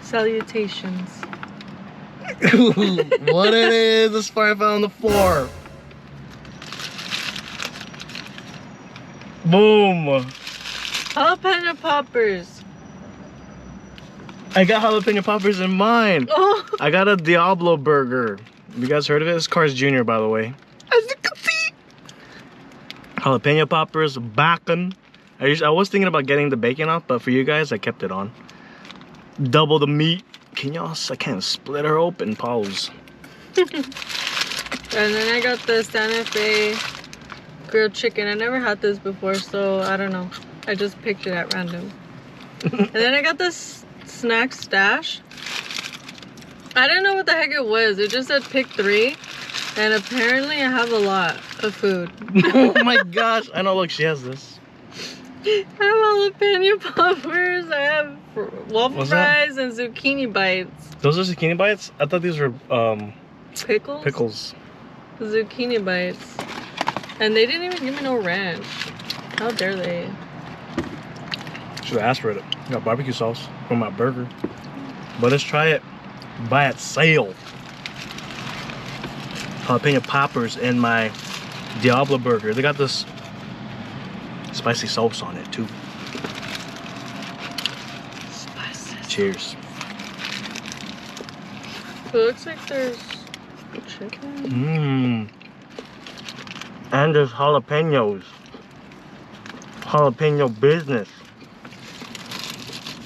Salutations. What it is, the Sprite fell on the floor. Boom. Jalapeno poppers. I got jalapeno poppers in mine. Oh. I got a Diablo Burger. Have you guys heard of it? It's Carl's Jr. by the way. As you can see. Jalapeno poppers, bacon. I was thinking about getting the bacon off, but for you guys, I kept it on. Double the meat. Can y'all? I can't split her open. Pause. And then I got the Santa Fe grilled chicken. I never had this before, so I don't know. I just picked it at random. And then I got this snack stash. I didn't know what the heck it was. It just said pick 3. And apparently I have a lot of food. Oh my gosh. I know, look, she has this. I have jalapeno poppers. I have waffle fries and zucchini bites. Those are zucchini bites? I thought these were Pickles? pickles. Zucchini bites. And they didn't even give me no ranch. How dare they? Should have asked for it. Got barbecue sauce for my burger. But let's try it by itself. Jalapeno poppers in my Diablo Burger. They got this spicy sauce on it too. Spicy. Cheers. It looks like there's chicken. Mmm. And there's jalapenos. Jalapeno business.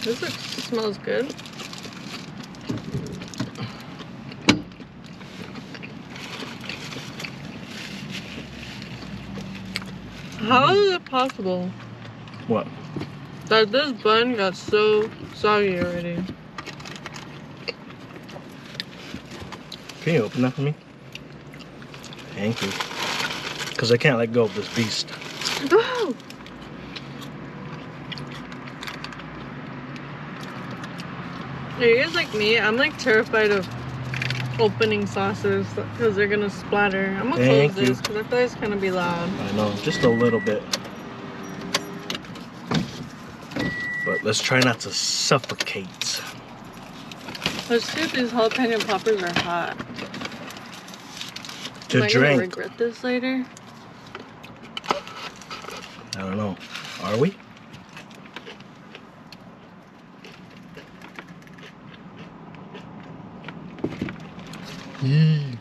This smells good. How is it possible What? that this bun got so soggy already? Can you open that for me? Thank you. Because I can't let go of this beast. Oh! Are you guys like me? I'm like terrified of opening sauces because they're gonna splatter. I'm gonna close this because I feel like it's gonna be loud. I know, just a little bit. But let's try not to suffocate. Let's see if these jalapeno poppers are hot. To Am I drink. gonna regret this later? I don't know. Are we? Yee.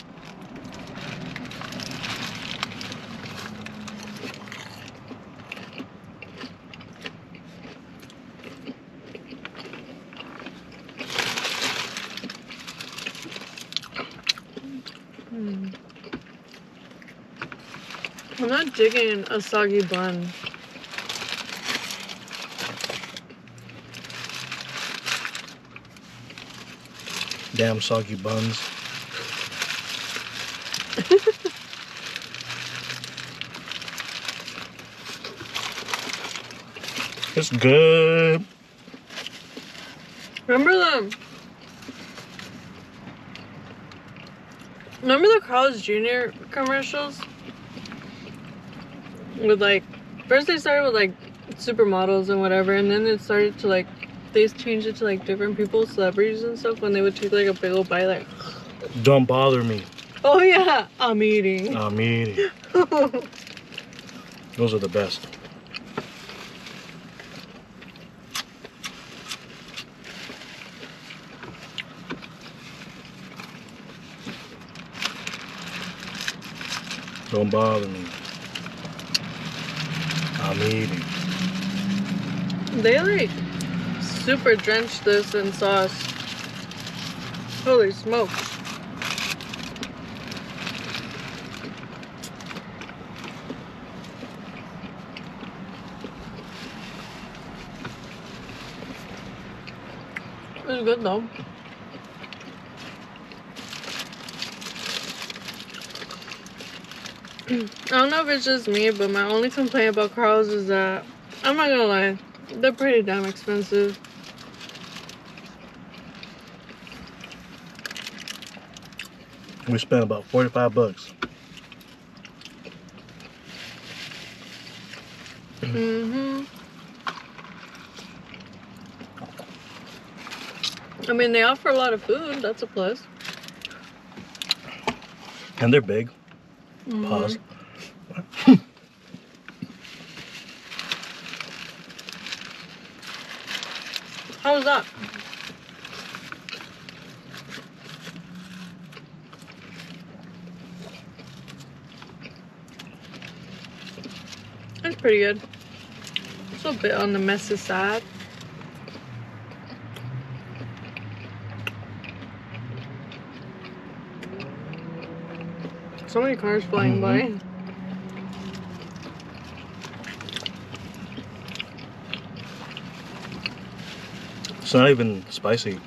I'm not digging a soggy bun. Damn soggy buns. It's good. Remember the Carl's Jr. commercials? With like, first they started with like supermodels and whatever, and then it started to like, they changed it to like different people, celebrities and stuff, when they would take like a big old bite like, Don't bother me. oh yeah, I'm eating. I'm eating. Those are the best. Don't bother me. I'm eating. They like super drenched this in sauce. Holy smokes. It's good though. I don't know if it's just me, but my only complaint about Carl's is that, I'm not gonna lie, they're pretty damn expensive. We spent about 45 bucks. Mm-hmm. I mean, they offer a lot of food. That's a plus. And they're big. Pause. How was that? It's pretty good. It's a bit on the messy side. So many cars flying by. It's not even spicy.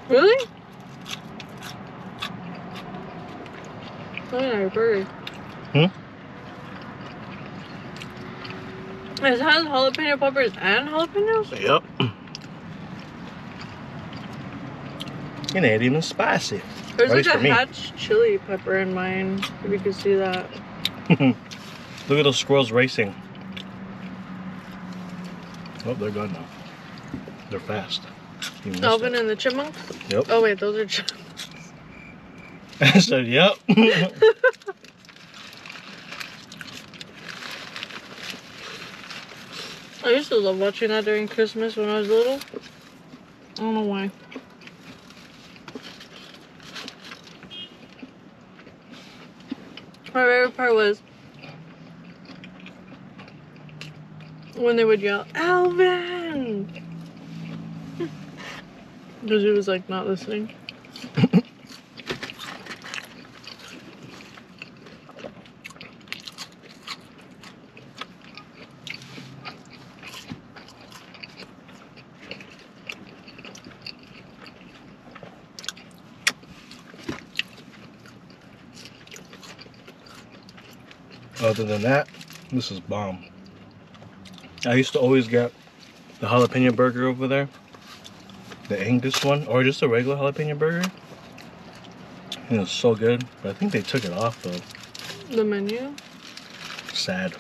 Really? Oh yeah, your burger. It has jalapeno poppers and jalapenos? Yep. And it ain't even spicy. There's At like least a for me. hatch chili pepper in mine, if you can see that. Look at those squirrels racing. Oh, they're gone now. They're fast. You missed Alvin it. and the chipmunks? Yep. Oh wait, those are chipmunks. I said, yep. I used to love watching that during Christmas when I was little. I don't know why. My favorite part was when they would yell, Alvin! Because he was like not listening. Other than that, this is bomb. I used to always get the jalapeno burger over there. The Angus one, or just a regular jalapeno burger. And it was so good, but I think they took it off though. The menu? Sad.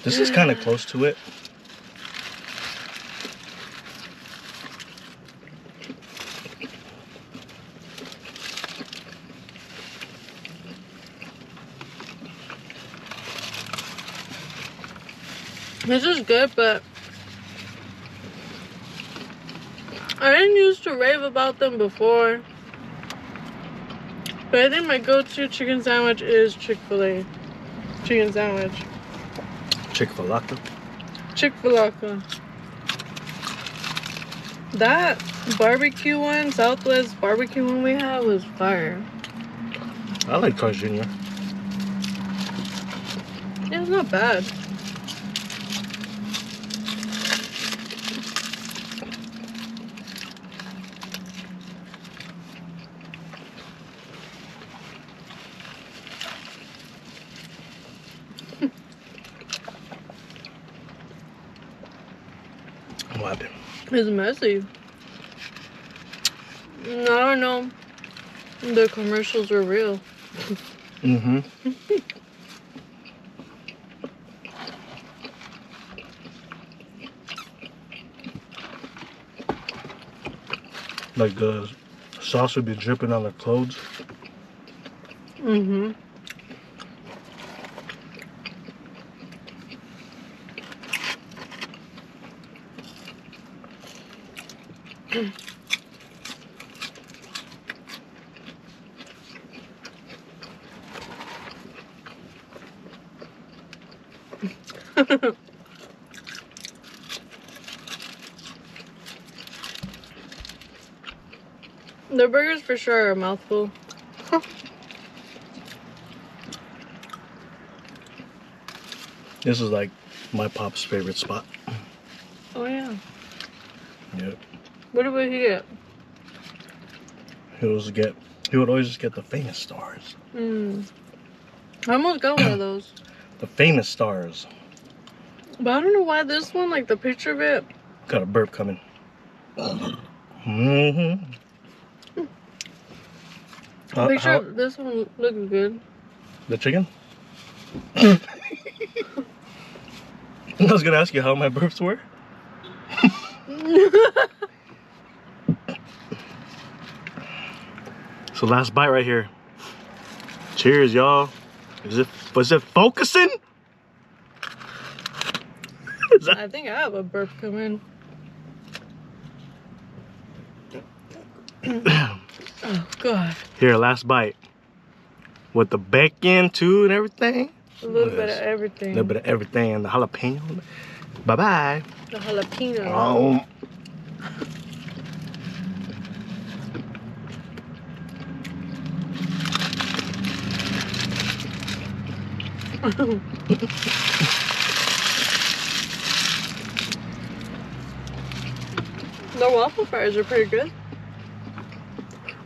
This is kind of close to it. This is good, but I didn't used to rave about them before. But I think my go-to chicken sandwich is Chick-fil-A chicken sandwich. Chick-fil-A. Chick-fil-A. That barbecue one, Southwest barbecue one we had was fire. I like Carl's Jr. Yeah, it's not bad. What happened? It's messy. I don't know. The commercials are real. Mm-hmm. Like the sauce would be dripping on the clothes. Mm-hmm. The burgers for sure are a mouthful. This is like my pop's favorite spot. Oh yeah. Yep. What did he get? He would always just get the famous stars. I almost got one of those. The famous stars. But I don't know why this one, like the picture of it. Got a burp coming. Mm-hmm. The picture of this one looks good. The chicken? I was gonna ask you how my burps were. So last bite right here. Cheers, y'all. Was it focusing? I think I have a burp coming. Oh God. Here, last bite. With the bacon too and everything. A little bit of everything. A little bit of everything and the jalapeno. Bye bye. The jalapeno. Oh. The waffle fries are pretty good.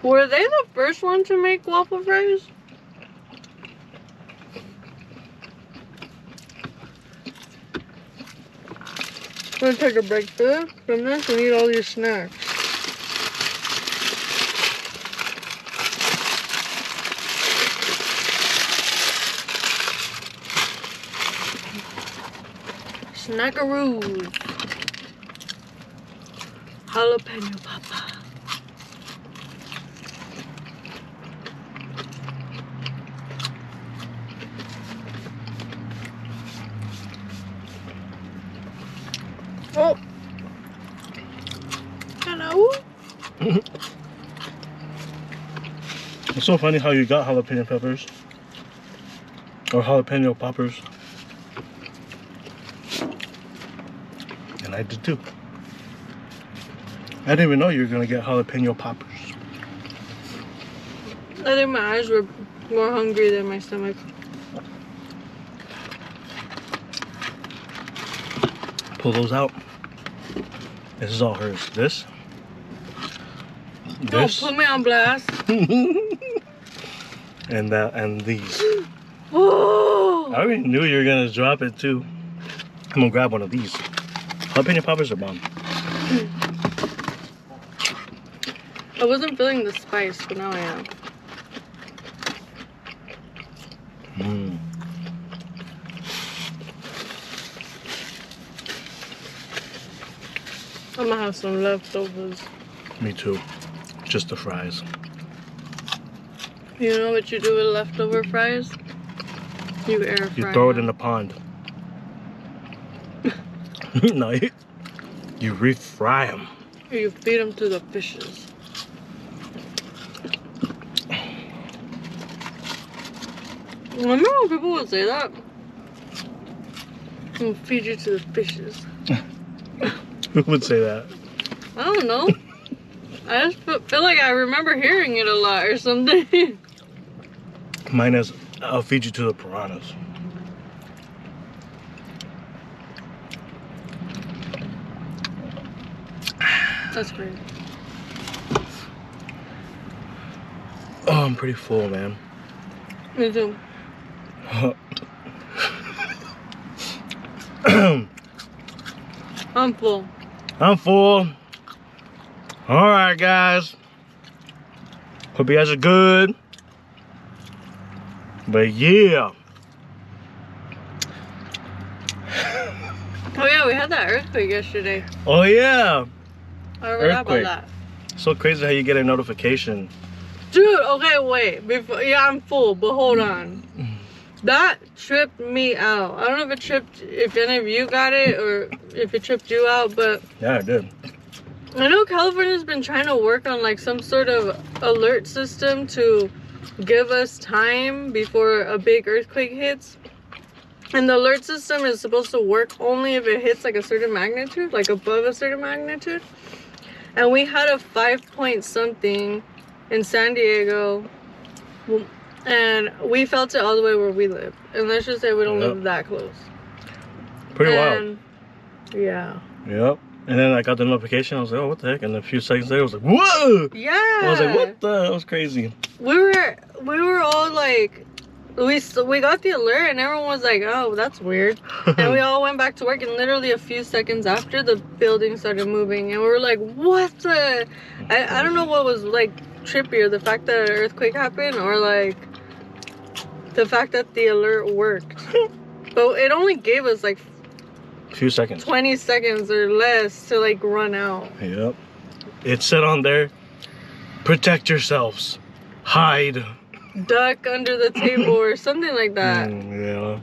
Were they the first one to make waffle fries? I'm gonna take a break from this and eat all your snacks. Snackaroos. Jalapeno papa. Oh. Hello. It's so funny how you got jalapeno peppers. Or jalapeno poppers. And I did too. I didn't even know you were gonna get jalapeno poppers. I think my eyes were more hungry than my stomach. Pull those out. This is all hers. This. Don't put me on blast. And that and these. Oh. I already knew you were gonna drop it too. I'm gonna grab one of these. Jalapeno poppers are bomb. I wasn't feeling the spice, but now I am. Mm. I'm gonna have some leftovers. Me too. Just the fries. You know what you do with leftover fries? You air fry. You throw it in the pond. No, you refry them. Or you feed them to the fishes. Remember when people would say that? We'll feed you to the fishes. Who would say that? I don't know. I just feel like I remember hearing it a lot or something. Mine is, I'll feed you to the piranhas. That's great. Oh, I'm pretty full, man. Me too. I'm full. I'm full. Alright, guys. Hope you guys are good. But yeah. Oh yeah, we had that earthquake yesterday. Oh yeah. I forgot about that. So crazy how you get a notification. Dude, okay, wait. Yeah, I'm full, but hold on. That tripped me out. I don't know if any of you got it or if it tripped you out, but Yeah, I did. I know California's been trying to work on like some sort of alert system to give us time before a big earthquake hits. And the alert system is supposed to work only if it hits like a certain magnitude, like above a certain magnitude. And we had a 5 point something in San Diego. And we felt it all the way where we live. And let's just say we don't live that close. Pretty wild. Yeah. Yep. And then I got the notification. I was like, oh, what the heck? And a few seconds later, I was like, whoa! Yeah. I was like, what the? That was crazy. We were all like, we got the alert and everyone was like, oh, that's weird. And we all went back to work, and literally a few seconds after, the building started moving. And we were like, what the? I don't know what was like trippier, the fact that an earthquake happened or like the fact that the alert worked. But it only gave us like A few seconds. 20 seconds or less to like run out. Yep. It said on there, protect yourselves. hide. Duck under the table or something like that. Yeah.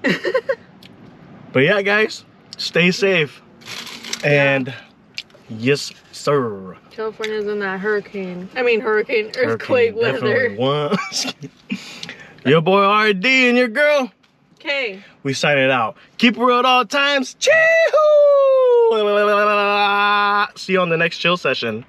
But yeah, guys, stay safe. And yes, sir. California's in that earthquake weather. Definitely was. Your boy RD and your girl. Okay. We sign it out. Keep it real at all times. Chee-hoo! See you on the next chill session.